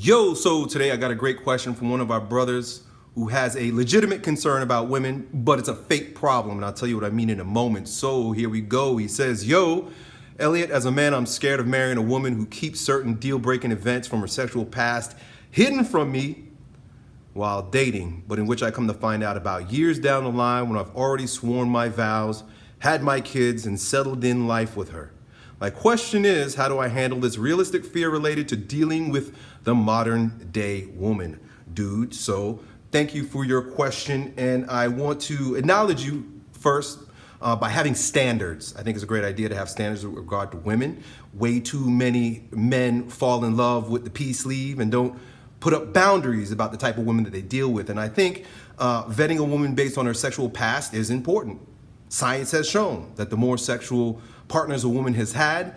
Yo, so today I got a great question from one of our brothers who has a legitimate concern about women, but it's a fake problem, and I'll tell you what I mean in a moment. So here we go. He says, yo, Elliot, as a man, I'm scared of marrying a woman who keeps certain deal-breaking events from her sexual past hidden from me while dating, but in which I come to find out about years down the line when I've already sworn my vows, had my kids, and settled in life with her. My question is, how do I handle this realistic fear related to dealing with the modern day woman? Dude, so thank you for your question, and I want to acknowledge you first by having standards. I think it's a great idea to have standards with regard to women. Way too many men fall in love with the peace sleeve and don't put up boundaries about the type of women that they deal with. And I think vetting a woman based on her sexual past is important. Science has shown that the more sexual partners a woman has had,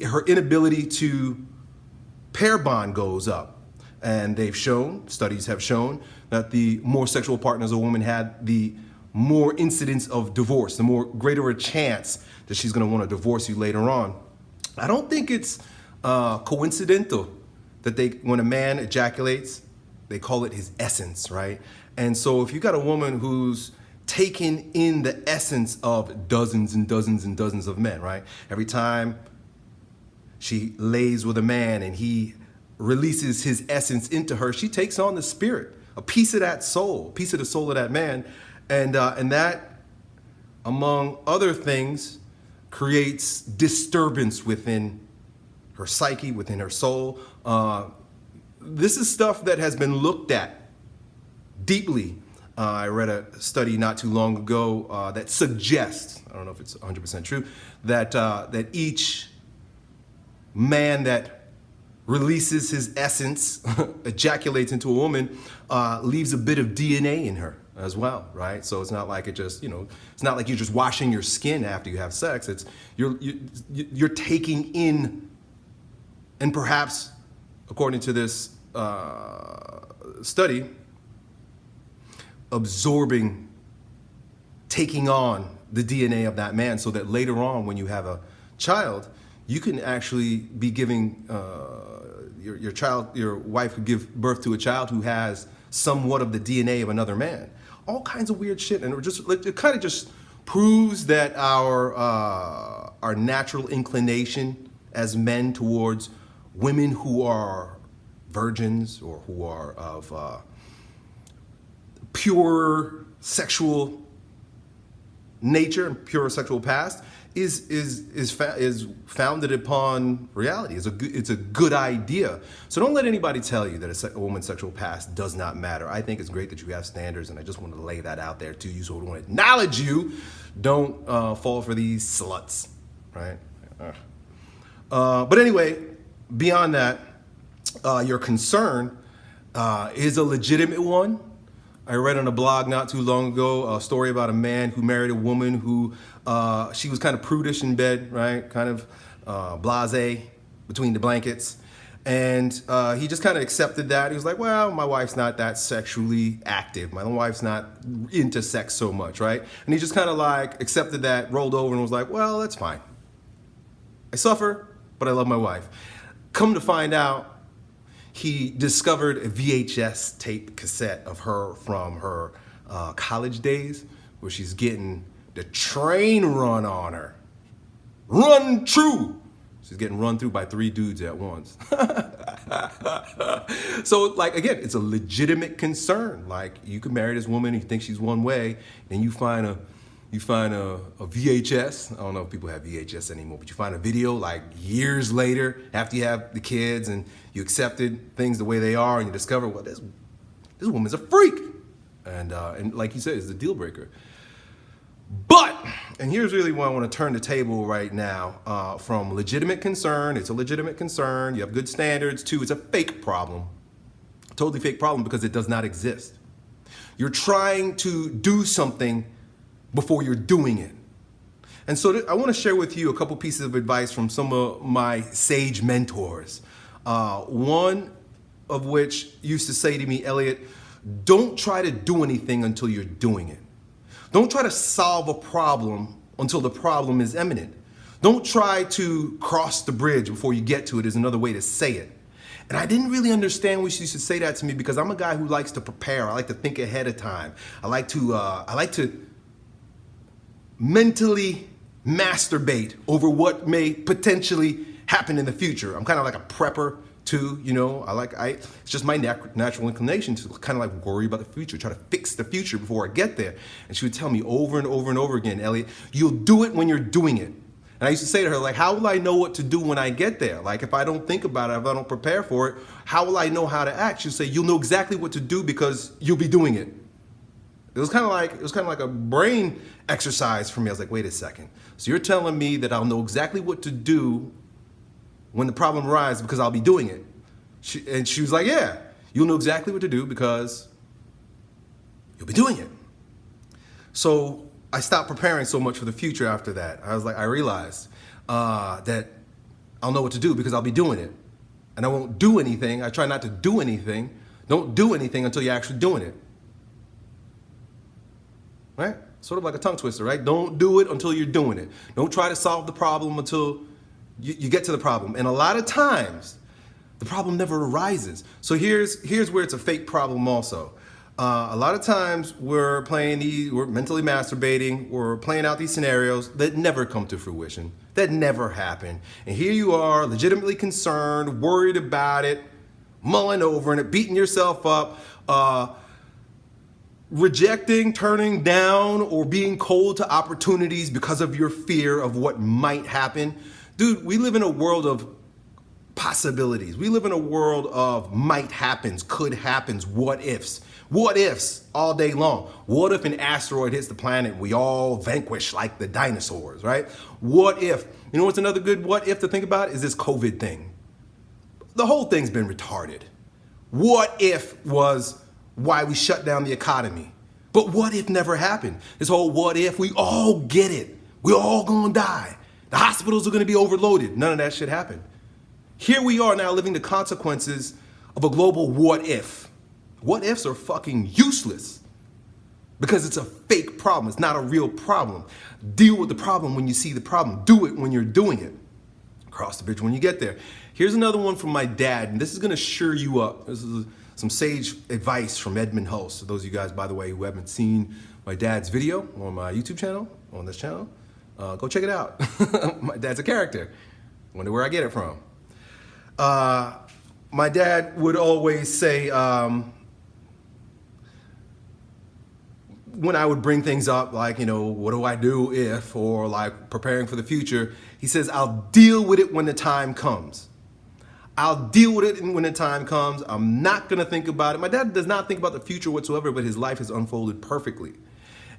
her inability to pair bond goes up. And they've shown, studies have shown, that the more sexual partners a woman had, the more incidence of divorce, the more greater a chance that she's gonna wanna divorce you later on. I don't think it's coincidental that when a man ejaculates, they call it his essence, right? And so if you got a woman who's taken in the essence of dozens and dozens and dozens of men, right? Every time she lays with a man and he releases his essence into her, she takes on the spirit, a piece of that soul, a piece of the soul of that man. And that, among other things, creates disturbance within her psyche, within her soul. This is stuff that has been looked at deeply. I read a study not too long ago that suggests, I don't know if it's 100% true, that each man that releases his essence, ejaculates into a woman, leaves a bit of DNA in her as well, right? So it's not like it's not like you're just washing your skin after you have sex. It's you're taking in, and perhaps, according to this study, absorbing, taking on the DNA of that man, so that later on when you have a child, you can actually be giving your wife could give birth to a child who has somewhat of the DNA of another man. All kinds of weird shit, and it kind of just proves that our natural inclination as men towards women who are virgins or who are of pure sexual nature and pure sexual past is founded upon reality. It's a good idea. So don't let anybody tell you that a woman's sexual past does not matter. I think it's great that you have standards, and I just want to lay that out there to you, so I want to acknowledge you. Don't fall for these sluts, right? But anyway, beyond that, your concern is a legitimate one. I read on a blog not too long ago a story about a man who married a woman who she was kind of prudish in bed, right? Kind of blasé between the blankets. And he just kind of accepted that. He was like, well, my wife's not that sexually active. My wife's not into sex so much, right? And he just kind of like accepted that, rolled over and was like, well, that's fine. I suffer, but I love my wife. Come to find out, he discovered a VHS tape cassette of her from her college days, where she's getting the train run on her. Run true. She's getting run through by 3 dudes at once. So, like, again, it's a legitimate concern. Like, you could marry this woman, you think she's one way, and you find a VHS. I don't know if people have VHS anymore, but you find a video like years later after you have the kids and you accepted things the way they are, and you discover, well, this woman's a freak. And like you said, it's a deal breaker. But, and here's really where I want to turn the table right now, from legitimate concern, it's a legitimate concern, you have good standards, to it's a fake problem. Totally fake problem, because it does not exist. You're trying to do something before you're doing it. And so I want to share with you a couple pieces of advice from some of my sage mentors. One of which used to say to me, Elliot, don't try to do anything until you're doing it. Don't try to solve a problem until the problem is imminent. Don't try to cross the bridge before you get to it is another way to say it. And I didn't really understand why she used to say that to me because I'm a guy who likes to prepare. I like to think ahead of time. I like to mentally masturbate over what may potentially happen in the future. I'm kind of like a prepper too, you know. It's just my natural inclination to kind of like worry about the future, try to fix the future before I get there. And she would tell me over and over and over again, Elliot, you'll do it when you're doing it. And I used to say to her, like, how will I know what to do when I get there? Like, if I don't think about it, if I don't prepare for it, how will I know how to act? She'll say, you'll know exactly what to do because you'll be doing it. It was kind of like a brain exercise for me. I was like, wait a second. So you're telling me that I'll know exactly what to do when the problem arises because I'll be doing it. She was like, yeah, you'll know exactly what to do because you'll be doing it. So I stopped preparing so much for the future after that. I realized that I'll know what to do because I'll be doing it. And I won't do anything. I try not to do anything. Don't do anything until you're actually doing it. Right? Sort of like a tongue twister, right? Don't do it until you're doing it. Don't try to solve the problem until you get to the problem. And a lot of times, the problem never arises. So here's where it's a fake problem also. A lot of times we're mentally masturbating, we're playing out these scenarios that never come to fruition, that never happen. And here you are, legitimately concerned, worried about it, mulling over it, beating yourself up, rejecting, turning down, or being cold to opportunities because of your fear of what might happen. Dude, we live in a world of possibilities. We live in a world of might happens, could happens, what ifs. What ifs all day long. What if an asteroid hits the planet and we all vanquish like the dinosaurs, right? What if? You know what's another good what if to think about is this COVID thing. The whole thing's been retarded. What if was why we shut down the economy. But what if never happened? This whole what if, we all get it. We're all gonna die. The hospitals are gonna be overloaded. None of that shit happened. Here we are now living the consequences of a global what if. What ifs are fucking useless because it's a fake problem. It's not a real problem. Deal with the problem when you see the problem. Do it when you're doing it. Cross the bridge when you get there. Here's another one from my dad, and this is gonna sure you up. This is some sage advice from Edmund Hulse. So those of you guys, by the way, who haven't seen my dad's video on my YouTube channel, on this channel, go check it out. My dad's a character. Wonder where I get it from. My dad would always say, when I would bring things up, like, you know, what do I do if, or like preparing for the future, he says, I'll deal with it when the time comes. I'll deal with it when the time comes. I'm not gonna think about it. My dad does not think about the future whatsoever, but his life has unfolded perfectly.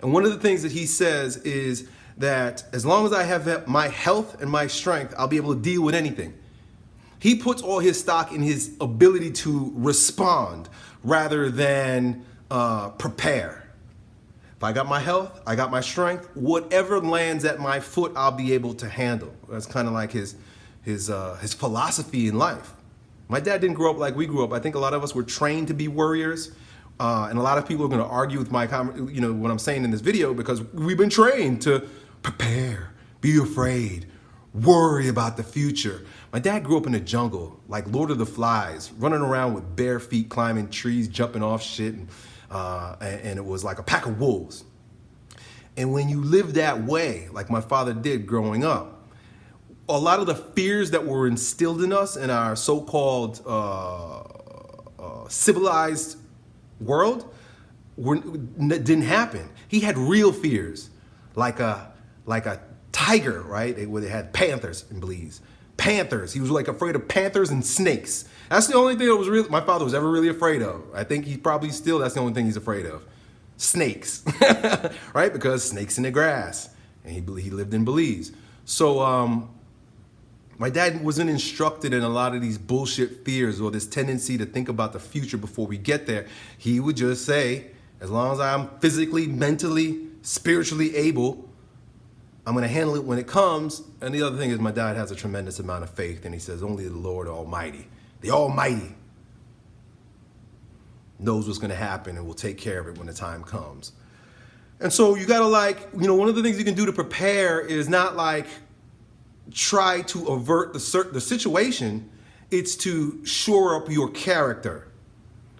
And one of the things that he says is that as long as I have my health and my strength, I'll be able to deal with anything. He puts all his stock in his ability to respond rather than prepare. If I got my health, I got my strength, whatever lands at my foot, I'll be able to handle. That's kind of like his philosophy in life. My dad didn't grow up like we grew up. I think a lot of us were trained to be worriers. And a lot of people are going to argue with my, what I'm saying in this video because we've been trained to prepare, be afraid, worry about the future. My dad grew up in the jungle, like Lord of the Flies, running around with bare feet, climbing trees, jumping off shit, and it was like a pack of wolves. And when you live that way, like my father did growing up, a lot of the fears that were instilled in us in our so-called civilized world didn't happen. He had real fears, like a tiger, right? Where they had panthers in Belize. Panthers. He was like afraid of panthers and snakes. That's the only thing that was my father was ever really afraid of. I think he probably still, that's the only thing he's afraid of. Snakes, right? Because snakes in the grass. And he lived in Belize. So my dad wasn't instructed in a lot of these bullshit fears or this tendency to think about the future before we get there. He would just say, as long as I'm physically, mentally, spiritually able, I'm going to handle it when it comes. And the other thing is my dad has a tremendous amount of faith, and he says only the Lord Almighty, the Almighty, knows what's going to happen and will take care of it when the time comes. And so you got to one of the things you can do to prepare is not like try to avert the situation. It's to shore up your character.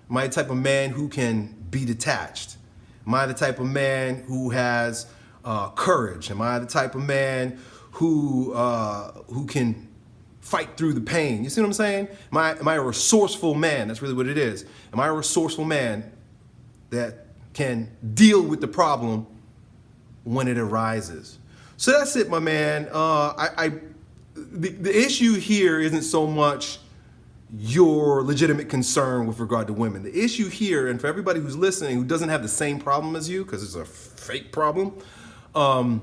Am I the type of man who can be detached? Am I the type of man who has courage? Am I the type of man who can fight through the pain? You see what I'm saying? Am I a resourceful man? That's really what it is. Am I a resourceful man that can deal with the problem when it arises? So that's it, my man. The issue here isn't so much your legitimate concern with regard to women. The issue here, and for everybody who's listening who doesn't have the same problem as you, because it's a fake problem, what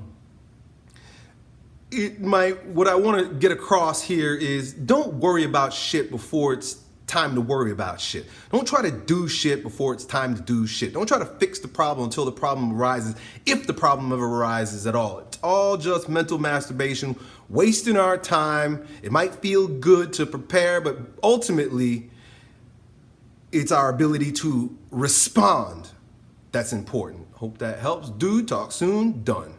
I want to get across here is don't worry about shit before it's time to worry about shit. Don't try to do shit before it's time to do shit. Don't try to fix the problem until the problem arises, if the problem ever arises at all. It's all just mental masturbation, wasting our time. It might feel good to prepare, but ultimately, it's our ability to respond that's important. Hope that helps. Dude, talk soon. Done.